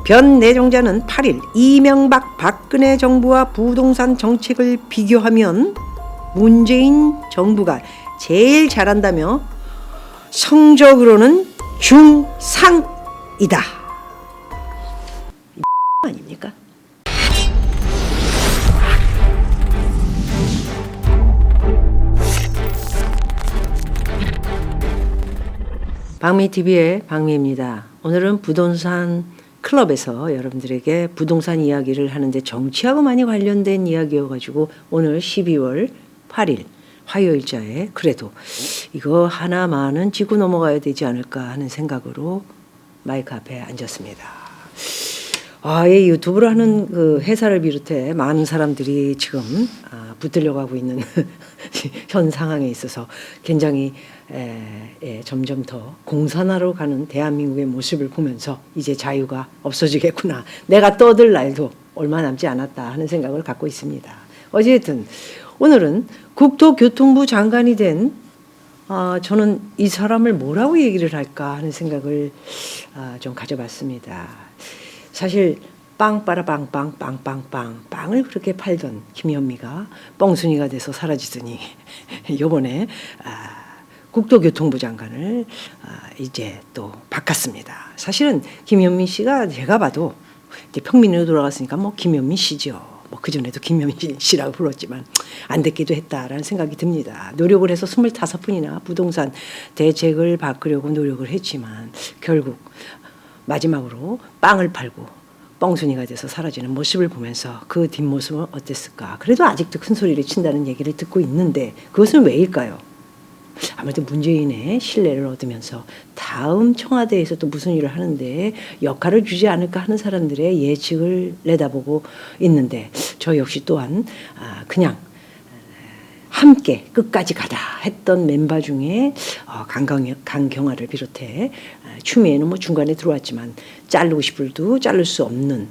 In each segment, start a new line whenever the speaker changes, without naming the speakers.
변 내정자는 8일 이명박 박근혜 정부와 부동산 정책을 비교하면 문재인 정부가 제일 잘한다며 성적으로는 중상이다. 아닙니까? 박미TV의 박미입니다. 오늘은 부동산 클럽에서 여러분들에게 부동산 이야기를 하는데 정치하고 많이 관련된 이야기여가지고 오늘 12월 8일 화요일자에 그래도 이거 하나만은 짚고 넘어가야 되지 않을까 하는 생각으로 마이크 앞에 앉았습니다. 이 유튜브를 하는 그 회사를 비롯해 많은 사람들이 지금 붙들려고 하고 있는 현 상황에 있어서 굉장히 점점 더 공산화로 가는 대한민국의 모습을 보면서 이제 자유가 없어지겠구나. 내가 떠들 날도 얼마 남지 않았다 하는 생각을 갖고 있습니다. 어쨌든 오늘은 국토교통부 장관이 된 저는 이 사람을 뭐라고 얘기를 할까 하는 생각을 좀 가져봤습니다. 사실 빵빠라빵빵 빵빵빵 빵을 그렇게 팔던 김현미가 뻥순이가 돼서 사라지더니 이번에 국토교통부 장관을 이제 또 바꿨습니다. 사실은 김현미 씨가 제가 봐도 이제 평민으로 돌아갔으니까 뭐 김현미 씨죠. 뭐 그전에도 김현미 씨라고 불렀지만 안 됐기도 했다라는 생각이 듭니다. 노력을 해서 25분이나 부동산 대책을 바꾸려고 노력을 했지만 결국 마지막으로 빵을 팔고 뻥순이가 돼서 사라지는 모습을 보면서 그 뒷모습은 어땠을까. 그래도 아직도 큰 소리를 친다는 얘기를 듣고 있는데 그것은 왜일까요? 아무래도 문재인의 신뢰를 얻으면서 다음 청와대에서 또 무슨 일을 하는데 역할을 주지 않을까 하는 사람들의 예측을 내다보고 있는데 저 역시 또한 그냥 함께 끝까지 가다 했던 멤버 중에 강경화를 비롯해 추미애는 뭐 중간에 들어왔지만 자르고 싶어도 자를 수 없는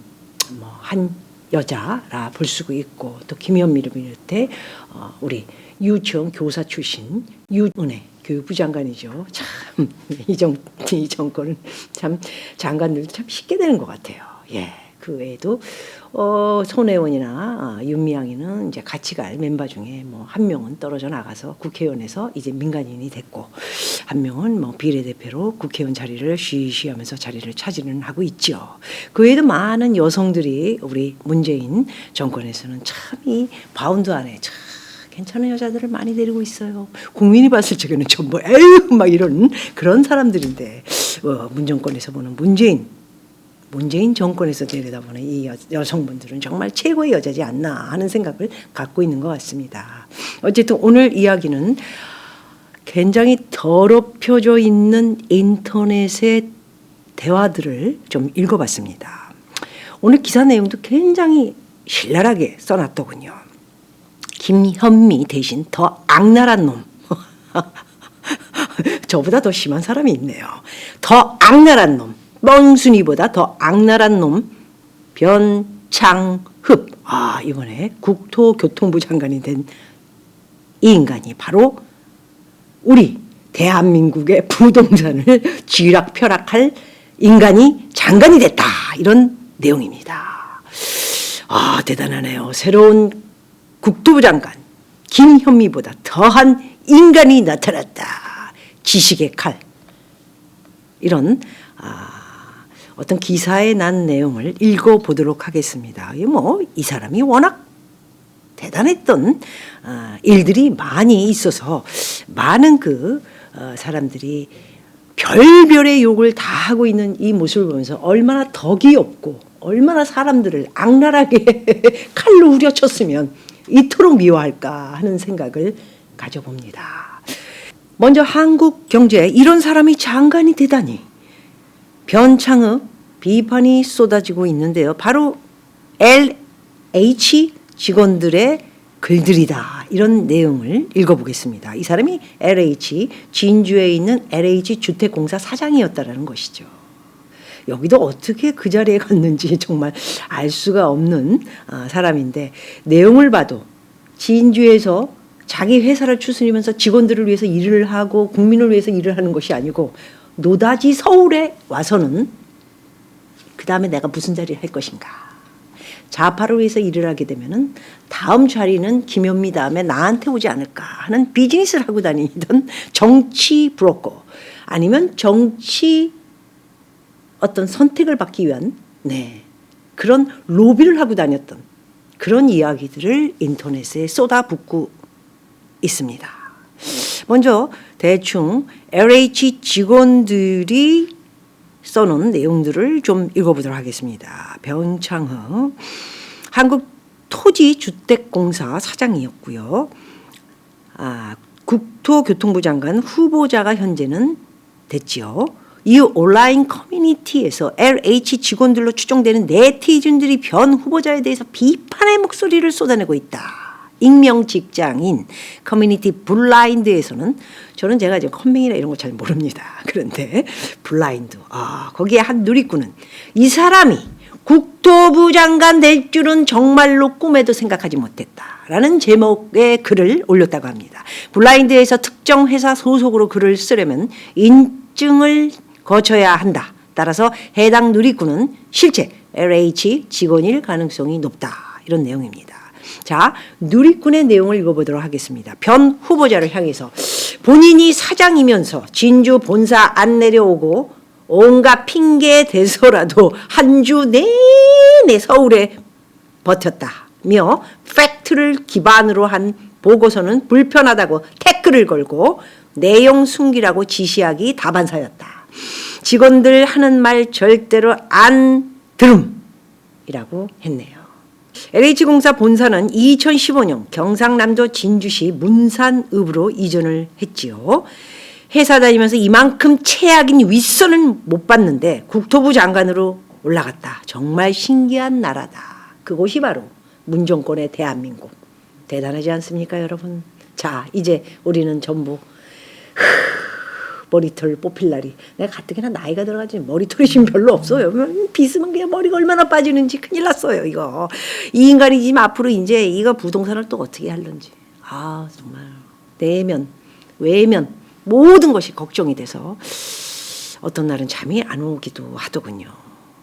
뭐 한 여자라 볼 수가 있고 또 김현미를 비롯해 우리 유치원 교사 출신 유은혜 교육부 장관이죠. 참 이 정권은 참 장관들도 참 쉽게 되는 것 같아요. 예. 그 외에도 손혜원이나 윤미향이는 이제 같이 갈 멤버 중에 뭐 한 명은 떨어져 나가서 국회의원에서 이제 민간인이 됐고 한 명은 뭐 비례대표로 국회의원 자리를 쉬쉬하면서 자리를 차지는 하고 있죠. 그 외에도 많은 여성들이 우리 문재인 정권에서는 참 이 바운드 안에 참 괜찮은 여자들을 많이 데리고 있어요. 국민이 봤을 적에는 전부 에휴 막 이런 그런 사람들인데 문정권에서 보는 문재인 정권에서 내려다보는 이 여성분들은 정말 최고의 여자지 않나 하는 생각을 갖고 있는 것 같습니다. 어쨌든 오늘 이야기는 굉장히 더럽혀져 있는 인터넷의 대화들을 좀 읽어봤습니다. 오늘 기사 내용도 굉장히 신랄하게 써놨더군요. 김현미 대신 더 악랄한 놈. 저보다 더 심한 사람이 있네요. 더 악랄한 놈. 뻥순이보다 더 악랄한 놈 변창흡. 이번에 국토교통부 장관이 된 이 인간이 바로 우리 대한민국의 부동산을 쥐락펴락할 인간이 장관이 됐다. 이런 내용입니다. 대단하네요. 새로운 국토부 장관 김현미보다 더한 인간이 나타났다. 지식의 칼. 이런 어떤 기사에 난 내용을 읽어보도록 하겠습니다. 이 사람이 워낙 대단했던 일들이 많이 있어서 많은 사람들이 별별의 욕을 다 하고 있는 이 모습을 보면서 얼마나 덕이 없고 얼마나 사람들을 악랄하게 칼로 후려쳤으면 이토록 미워할까 하는 생각을 가져봅니다. 먼저 한국경제에 이런 사람이 장관이 되다니. 변창흡 비판이 쏟아지고 있는데요. 바로 LH 직원들의 글들이다. 이런 내용을 읽어보겠습니다. 이 사람이 LH, 진주에 있는 LH 주택공사 사장이었다라는 것이죠. 여기도 어떻게 그 자리에 갔는지 정말 알 수가 없는 사람인데 내용을 봐도 진주에서 자기 회사를 추스리면서 직원들을 위해서 일을 하고 국민을 위해서 일을 하는 것이 아니고 노다지 서울에 와서는 그 다음에 내가 무슨 자리를 할 것인가. 좌파를 위해서 일을 하게 되면은 다음 자리는 김현미 다음에 나한테 오지 않을까 하는 비즈니스를 하고 다니던 정치 브로커 아니면 정치 어떤 선택을 받기 위한 그런 로비를 하고 다녔던 그런 이야기들을 인터넷에 쏟아붓고 있습니다. 먼저 대충 LH 직원들이 써놓은 내용들을 좀 읽어보도록 하겠습니다. 변창흠 한국토지주택공사 사장이었고요. 국토교통부 장관 후보자가 현재는 됐지요. 이 온라인 커뮤니티에서 LH 직원들로 추정되는 네티즌들이 변 후보자에 대해서 비판의 목소리를 쏟아내고 있다. 익명 직장인 커뮤니티 블라인드에서는 저는 제가 이제 컴맹이나 이런 거 잘 모릅니다. 그런데 블라인드 거기에 한 누리꾼은 이 사람이 국토부 장관 될 줄은 정말로 꿈에도 생각하지 못했다라는 제목의 글을 올렸다고 합니다. 블라인드에서 특정 회사 소속으로 글을 쓰려면 인증을 거쳐야 한다. 따라서 해당 누리꾼은 실제 LH 직원일 가능성이 높다. 이런 내용입니다. 자, 누리꾼의 내용을 읽어보도록 하겠습니다. 변 후보자를 향해서 본인이 사장이면서 진주 본사 안 내려오고 온갖 핑계 대서라도 한 주 내내 서울에 버텼다며 팩트를 기반으로 한 보고서는 불편하다고 태클을 걸고 내용 숨기라고 지시하기 다반사였다. 직원들 하는 말 절대로 안 들음이라고 했네요. LH공사 본사는 2015년 경상남도 진주시 문산읍으로 이전을 했지요. 회사 다니면서 이만큼 최악인 윗선을 못 봤는데 국토부 장관으로 올라갔다. 정말 신기한 나라다. 그곳이 바로 문정권의 대한민국. 대단하지 않습니까, 여러분? 자, 이제 우리는 전부 머리털 뽑힐 날이. 내가 가뜩이나 나이가 들어가지 머리털이 지금 별로 없어요. 비스면 그냥 머리가 얼마나 빠지는지 큰일 났어요, 이거. 이 인간이 지금 앞으로 이제 이거 부동산을 또 어떻게 하려는지. 정말 내면, 외면 모든 것이 걱정이 돼서 어떤 날은 잠이 안 오기도 하더군요.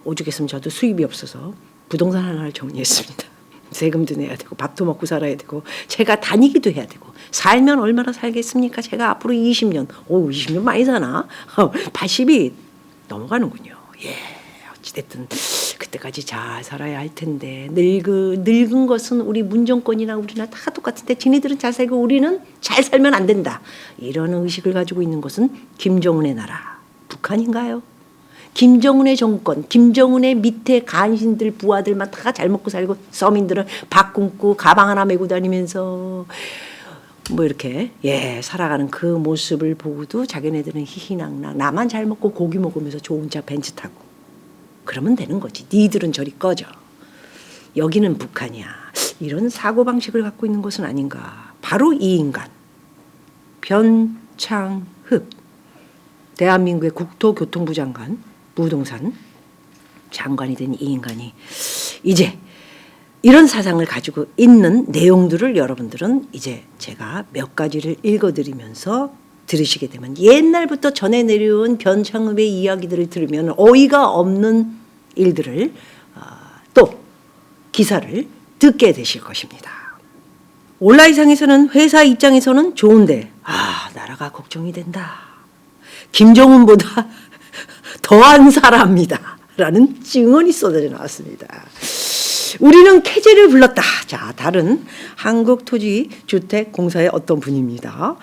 오죽했으면 저도 수입이 없어서 부동산 하나를 정리했습니다. 세금도 내야 되고 밥도 먹고 살아야 되고 제가 다니기도 해야 되고 살면 얼마나 살겠습니까? 제가 앞으로 20년 20년 많이 사나? 80이 넘어가는군요. 어찌됐든 그때까지 잘 살아야 할 텐데 늙은 것은 우리 문정권이나 우리나 다 똑같은데 지네들은 잘 살고 우리는 잘 살면 안 된다. 이런 의식을 가지고 있는 것은 김정은의 나라 북한인가요? 김정은의 정권, 김정은의 밑에 간신들, 부하들만 다 잘 먹고 살고 서민들은 밥 굶고 가방 하나 메고 다니면서 이렇게 살아가는 그 모습을 보고도 자기네들은 희희낙낙 나만 잘 먹고 고기 먹으면서 좋은 차 벤츠 타고 그러면 되는 거지. 니들은 저리 꺼져. 여기는 북한이야. 이런 사고방식을 갖고 있는 것은 아닌가. 바로 이 인간 변창흠 대한민국의 국토교통부 장관 부동산 장관이 된 이 인간이 이제 이런 사상을 가지고 있는 내용들을 여러분들은 이제 제가 몇 가지를 읽어드리면서 들으시게 되면 옛날부터 전해 내려온 변창흠의 이야기들을 들으면 어이가 없는 일들을 또 기사를 듣게 되실 것입니다. 온라인상에서는 회사 입장에서는 좋은데 나라가 걱정이 된다. 김정은보다 더한 사람이다 라는 증언이 쏟아져 나왔습니다. 우리는 캐제를 불렀다. 자, 다른 한국토지주택공사의 어떤 분입니다.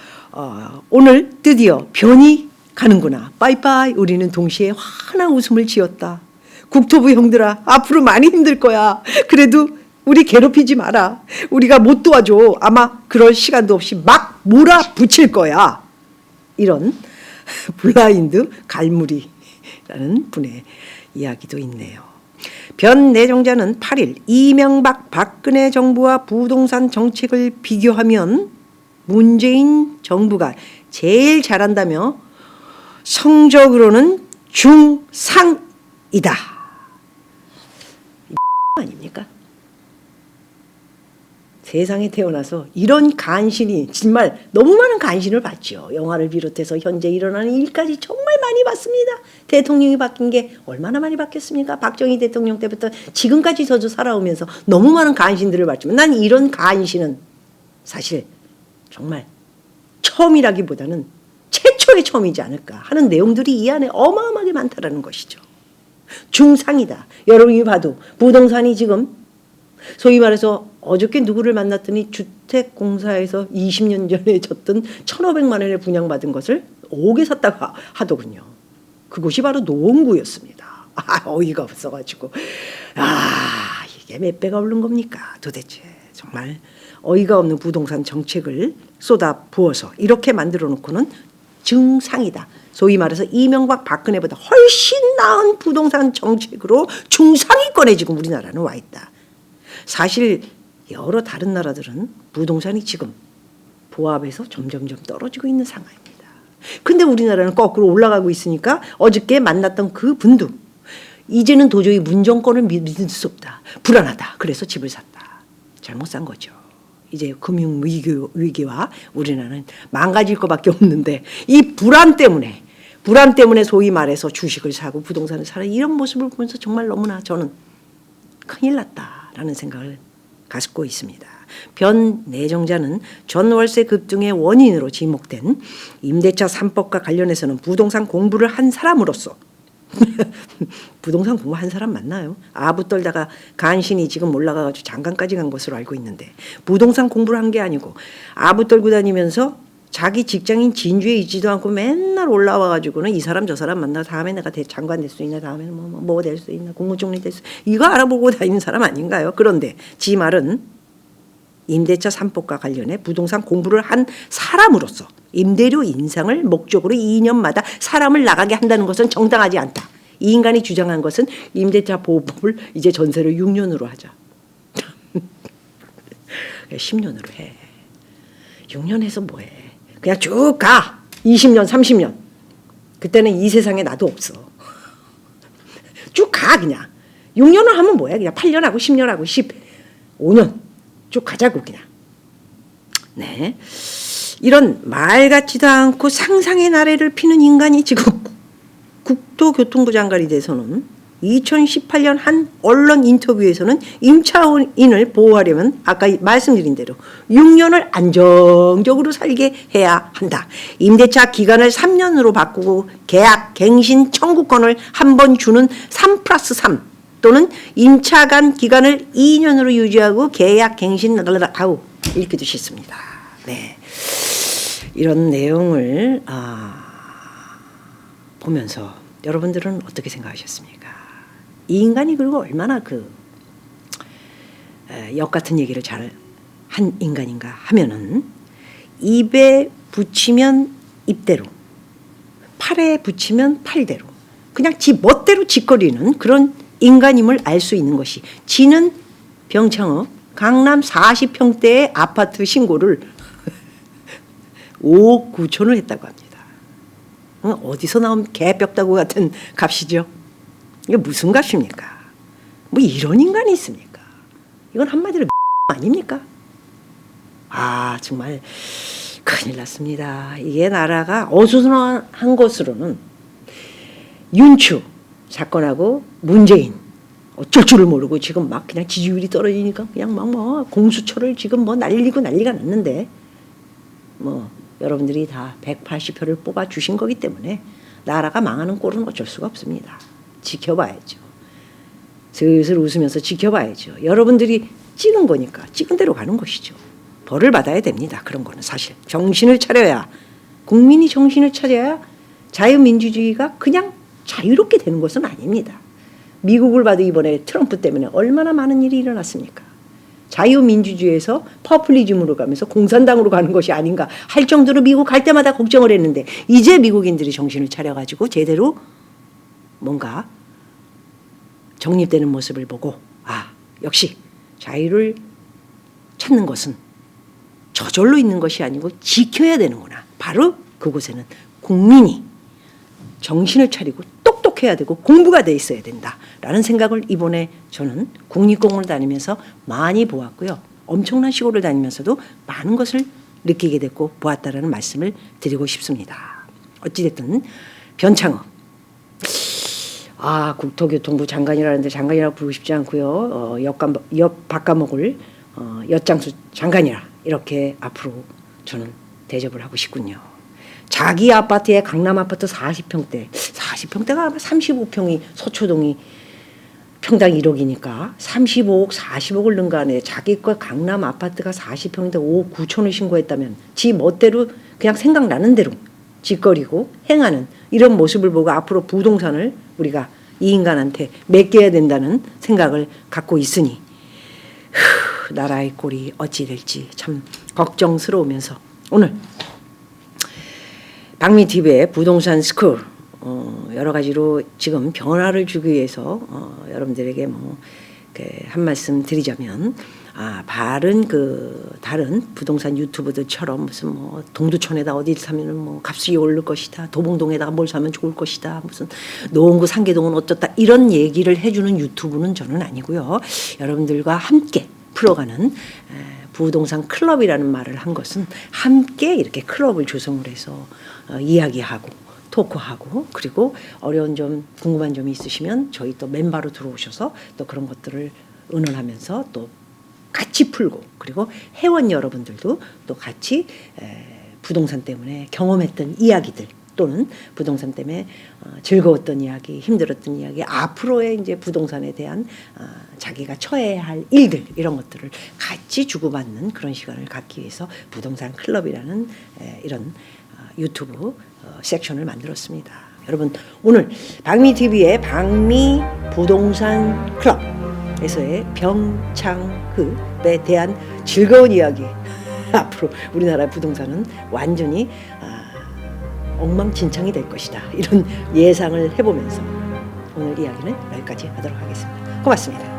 오늘 드디어 변이 가는구나. 빠이빠이. 우리는 동시에 환한 웃음을 지었다. 국토부 형들아, 앞으로 많이 힘들 거야. 그래도 우리 괴롭히지 마라. 우리가 못 도와줘. 아마 그럴 시간도 없이 막 몰아붙일 거야. 이런 블라인드 갈무리라는 분의 이야기도 있네요. 변 내정자는 8일 이명박 박근혜 정부와 부동산 정책을 비교하면 문재인 정부가 제일 잘한다며 성적으로는 중상이다. 아닙니까? 세상에 태어나서 이런 간신이 정말 너무 많은 간신을 봤죠. 영화를 비롯해서 현재 일어나는 일까지 정말 많이 봤습니다. 대통령이 바뀐 게 얼마나 많이 바뀌었습니까? 박정희 대통령 때부터 지금까지 저도 살아오면서 너무 많은 간신들을 봤지만 난 이런 간신은 사실 정말 처음이라기보다는 최초의 처음이지 않을까 하는 내용들이 이 안에 어마어마하게 많다라는 것이죠. 중상이다. 여러분이 봐도 부동산이 지금 소위 말해서 어저께 누구를 만났더니 주택공사에서 20년 전에 줬던 1,500만 원에 분양받은 것을 5개 샀다고 하더군요. 그곳이 바로 노원구였습니다. 어이가 없어가지고 이게 몇 배가 오른 겁니까 도대체. 정말 어이가 없는 부동산 정책을 쏟아 부어서 이렇게 만들어 놓고는 중상이다. 소위 말해서 이명박 박근혜보다 훨씬 나은 부동산 정책으로 중상위권에 지금 우리나라는 와 있다. 사실 여러 다른 나라들은 부동산이 지금 보합에서 점점점 떨어지고 있는 상황입니다. 근데 우리나라는 거꾸로 올라가고 있으니까 어저께 만났던 그 분도 이제는 도저히 문정권을 믿을 수 없다. 불안하다. 그래서 집을 샀다. 잘못 산 거죠. 이제 금융 위기와 우리나라는 망가질 것밖에 없는데 이 불안 때문에 소위 말해서 주식을 사고 부동산을 사는 이런 모습을 보면서 정말 너무나 저는 큰일 났다라는 생각을 갖고 있습니다. 변 내정자는 전월세 급등의 원인으로 지목된 임대차 3법과 관련해서는 부동산 공부를 한 사람으로서 부동산 공부한 사람 맞나요? 아부 떨다가 간신히 지금 올라가가지고 장관까지 간 것으로 알고 있는데 부동산 공부를 한 게 아니고 아부 떨고 다니면서 자기 직장인 진주에 있지도 않고 맨날 올라와가지고는 이 사람 저 사람 만나 다음에 내가 장관 될 수 있나 다음에는 뭐 될 수 있나 국무총리 될 수 이거 알아보고 다니는 사람 아닌가요? 그런데 지 말은 임대차 3법과 관련해 부동산 공부를 한 사람으로서 임대료 인상을 목적으로 2년마다 사람을 나가게 한다는 것은 정당하지 않다. 이 인간이 주장한 것은 임대차 보호법을 이제 전세를 6년으로 하자. 10년으로 해. 6년 해서 뭐해. 그냥 쭉 가. 20년 30년. 그때는 이 세상에 나도 없어. 쭉 가 그냥. 6년을 하면 뭐야. 그냥 8년하고 10년하고 15년. 쭉 가자고 그냥. 네. 이런 말 같지도 않고 상상의 나래를 피는 인간이 지금 국토교통부 장관이 돼서는 2018년 한 언론 인터뷰에서는 임차인을 보호하려면 아까 말씀드린 대로 6년을 안정적으로 살게 해야 한다. 임대차 기간을 3년으로 바꾸고 계약 갱신 청구권을 한 번 주는 3+3 또는 임차간 기간을 2년으로 유지하고 계약 갱신 읽기도 싫습니다. 네. 이런 내용을 보면서 여러분들은 어떻게 생각하셨습니까? 이 인간이 그리고 얼마나 역 같은 얘기를 잘 한 인간인가 하면은 입에 붙이면 입대로, 팔에 붙이면 팔대로, 그냥 지 멋대로 짓거리는 그런 인간임을 알 수 있는 것이 지는 병창업 강남 40평대의 아파트 신고를 5억 9천을 했다고 합니다. 어디서 나온 개벽다구 같은 값이죠. 이게 무슨 값입니까? 뭐 이런 인간이 있습니까? 이건 한마디로 아닙니까? 정말 큰일 났습니다. 이게 나라가 어수선한 것으로는 윤추 사건하고 문재인 어쩔 줄을 모르고 지금 막 그냥 지지율이 떨어지니까 그냥 막 공수처를 지금 날리고 난리가 났는데 여러분들이 다 180표를 뽑아 주신 거기 때문에 나라가 망하는 꼴은 어쩔 수가 없습니다. 지켜봐야죠. 슬슬 웃으면서 지켜봐야죠. 여러분들이 찍은 거니까 찍은 대로 가는 것이죠. 벌을 받아야 됩니다. 그런 거는 사실 정신을 차려야 국민이 정신을 차려야 자유민주주의가 그냥 자유롭게 되는 것은 아닙니다. 미국을 봐도 이번에 트럼프 때문에 얼마나 많은 일이 일어났습니까? 자유민주주의에서 퍼플리즘으로 가면서 공산당으로 가는 것이 아닌가 할 정도로 미국 갈 때마다 걱정을 했는데 이제 미국인들이 정신을 차려가지고 제대로 뭔가 정립되는 모습을 보고 역시 자유를 찾는 것은 저절로 있는 것이 아니고 지켜야 되는구나. 바로 그곳에는 국민이 정신을 차리고 똑똑해야 되고 공부가 돼 있어야 된다라는 생각을 이번에 저는 국립공원을 다니면서 많이 보았고요. 엄청난 시골을 다니면서도 많은 것을 느끼게 됐고 보았다라는 말씀을 드리고 싶습니다. 어찌됐든 변창흠, 국토교통부 장관이라는데 장관이라고 부르고 싶지 않고요. 옆 바꿔먹을 엿장수 장관이라 이렇게 앞으로 저는 대접을 하고 싶군요. 자기 아파트에 강남 아파트 40평대가 아마 35평이 서초동이 평당 1억이니까 35억 40억을 넣은 거 안에 자기 거 강남 아파트가 40평인데 5억 9천을 신고했다면 지 멋대로 그냥 생각나는 대로 짓거리고 행하는 이런 모습을 보고 앞으로 부동산을 우리가 이 인간한테 맡겨야 된다는 생각을 갖고 있으니 나라의 꼴이 어찌 될지 참 걱정스러우면서 오늘 박미TV의 부동산 스쿨 여러 가지로 지금 변화를 주기 위해서 여러분들에게 한 말씀 드리자면 다른 부동산 유튜브들처럼 무슨 동두천에다 어디를 사면은 값이 오를 것이다, 도봉동에다가 뭘 사면 좋을 것이다, 무슨 노원구 상계동은 어떻다 이런 얘기를 해주는 유튜브는 저는 아니고요. 여러분들과 함께 풀어가는 부동산 클럽이라는 말을 한 것은 함께 이렇게 클럽을 조성을 해서 이야기하고 토크하고 그리고 어려운 점 궁금한 점이 있으시면 저희 또 멤버로 들어오셔서 또 그런 것들을 의논하면서 또 같이 풀고 그리고 회원 여러분들도 또 같이 부동산 때문에 경험했던 이야기들 또는 부동산 때문에 즐거웠던 이야기, 힘들었던 이야기, 앞으로의 이제 부동산에 대한 자기가 처해야 할 일들 이런 것들을 같이 주고받는 그런 시간을 갖기 위해서 부동산 클럽이라는 이런 유튜브 섹션을 만들었습니다. 여러분 오늘 박미TV의 박미 부동산 클럽에서의 병창흠에 대한 즐거운 이야기 앞으로 우리나라 부동산은 완전히 엉망진창이 될 것이다. 이런 예상을 해보면서 오늘 이야기는 여기까지 하도록 하겠습니다. 고맙습니다.